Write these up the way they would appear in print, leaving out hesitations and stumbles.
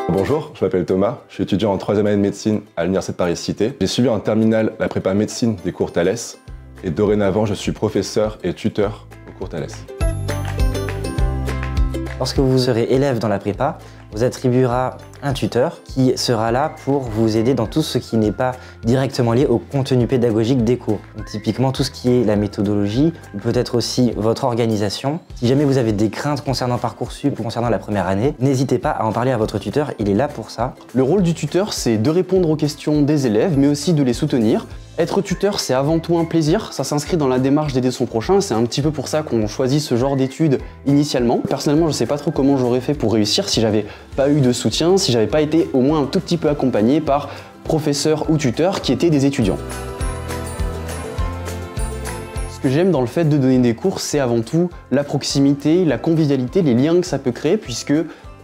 Bonjour, je m'appelle Thomas, je suis étudiant en 3e année de médecine à l'Université de Paris-Cité. J'ai suivi en terminale la prépa médecine des cours Thalès et dorénavant je suis professeur et tuteur au cours Thalès. Lorsque vous serez élève dans la prépa, on vous attribuera un tuteur qui sera là pour vous aider dans tout ce qui n'est pas directement lié au contenu pédagogique des cours. Donc, typiquement tout ce qui est la méthodologie, ou peut-être aussi votre organisation. Si jamais vous avez des craintes concernant Parcoursup ou concernant la première année, n'hésitez pas à en parler à votre tuteur, il est là pour ça. Le rôle du tuteur, c'est de répondre aux questions des élèves, mais aussi de les soutenir. Être tuteur, c'est avant tout un plaisir, ça s'inscrit dans la démarche d'aider son prochain, c'est un petit peu pour ça qu'on choisit ce genre d'études initialement. Personnellement, je sais pas trop comment j'aurais fait pour réussir si j'avais pas eu de soutien, si j'avais pas été au moins un tout petit peu accompagné par professeurs ou tuteurs qui étaient des étudiants. Ce que j'aime dans le fait de donner des cours, c'est avant tout la proximité, la convivialité, les liens que ça peut créer, puisque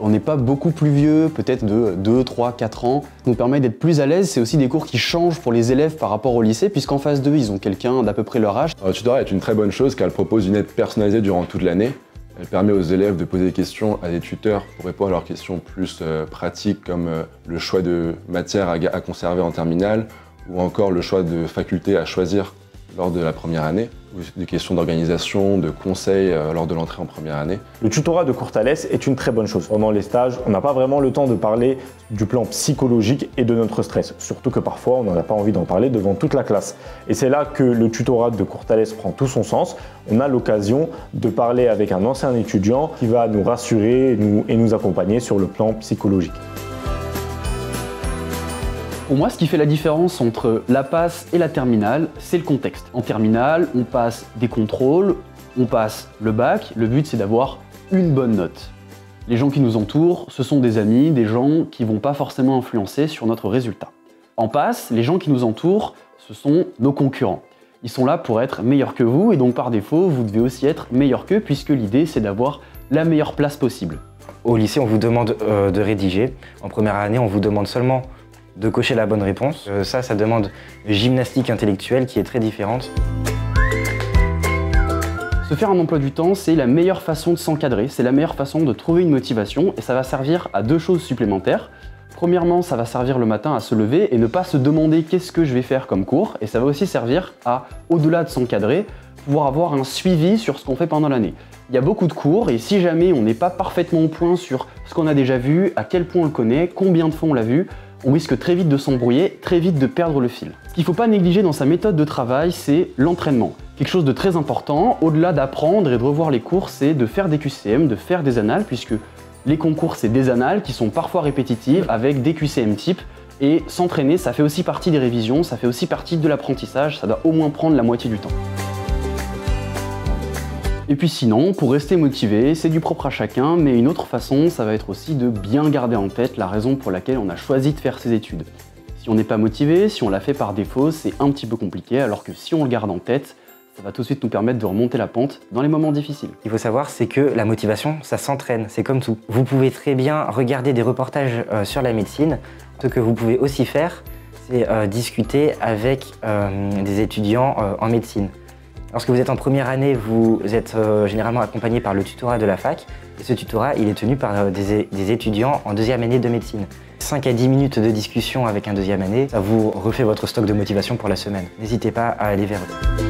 on n'est pas beaucoup plus vieux, peut-être de 2, 3, 4 ans. Ça nous permet d'être plus à l'aise. C'est aussi des cours qui changent pour les élèves par rapport au lycée, puisqu'en face d'eux, ils ont quelqu'un d'à peu près leur âge. Le tutorat est une très bonne chose car elle propose une aide personnalisée durant toute l'année. Elle permet aux élèves de poser des questions à des tuteurs pour répondre à leurs questions plus pratiques, comme le choix de matière à conserver en terminale, ou encore le choix de faculté à choisir lors de la première année, ou des questions d'organisation, de conseils lors de l'entrée en première année. Le tutorat de cours Thalès est une très bonne chose. Pendant les stages, on n'a pas vraiment le temps de parler du plan psychologique et de notre stress. Surtout que parfois, on n'en a pas envie d'en parler devant toute la classe. Et c'est là que le tutorat de cours Thalès prend tout son sens. On a l'occasion de parler avec un ancien étudiant qui va nous rassurer et nous accompagner sur le plan psychologique. Pour moi, ce qui fait la différence entre la passe et la terminale, c'est le contexte. En terminale, on passe des contrôles, on passe le bac. Le but, c'est d'avoir une bonne note. Les gens qui nous entourent, ce sont des amis, des gens qui vont pas forcément influencer sur notre résultat. En passe, les gens qui nous entourent, ce sont nos concurrents. Ils sont là pour être meilleurs que vous et donc par défaut, vous devez aussi être meilleurs qu'eux puisque l'idée, c'est d'avoir la meilleure place possible. Au lycée, on vous demande de rédiger. En première année, on vous demande seulement de cocher la bonne réponse. Ça demande une gymnastique intellectuelle qui est très différente. Se faire un emploi du temps, c'est la meilleure façon de s'encadrer, c'est la meilleure façon de trouver une motivation et ça va servir à deux choses supplémentaires. Premièrement, ça va servir le matin à se lever et ne pas se demander qu'est-ce que je vais faire comme cours, et ça va aussi servir à, au-delà de s'encadrer, pouvoir avoir un suivi sur ce qu'on fait pendant l'année. Il y a beaucoup de cours et si jamais on n'est pas parfaitement au point sur ce qu'on a déjà vu, à quel point on le connaît, combien de fois on l'a vu, on risque très vite de s'embrouiller, très vite de perdre le fil. Ce qu'il ne faut pas négliger dans sa méthode de travail, c'est l'entraînement. Quelque chose de très important, au-delà d'apprendre et de revoir les cours, c'est de faire des QCM, de faire des annales, puisque les concours, c'est des annales qui sont parfois répétitives avec des QCM type. Et s'entraîner, ça fait aussi partie des révisions, ça fait aussi partie de l'apprentissage, ça doit au moins prendre la moitié du temps. Et puis sinon, pour rester motivé, c'est du propre à chacun, mais une autre façon, ça va être aussi de bien garder en tête la raison pour laquelle on a choisi de faire ces études. Si on n'est pas motivé, si on l'a fait par défaut, c'est un petit peu compliqué, alors que si on le garde en tête, ça va tout de suite nous permettre de remonter la pente dans les moments difficiles. Ce qu'il faut savoir, c'est que la motivation, ça s'entraîne, c'est comme tout. Vous pouvez très bien regarder des reportages sur la médecine. Ce que vous pouvez aussi faire, c'est discuter avec des étudiants en médecine. Lorsque vous êtes en première année, vous êtes généralement accompagné par le tutorat de la fac. Et ce tutorat, il est tenu par des étudiants en deuxième année de médecine. 5 à 10 minutes de discussion avec un deuxième année, ça vous refait votre stock de motivation pour la semaine. N'hésitez pas à aller vers eux.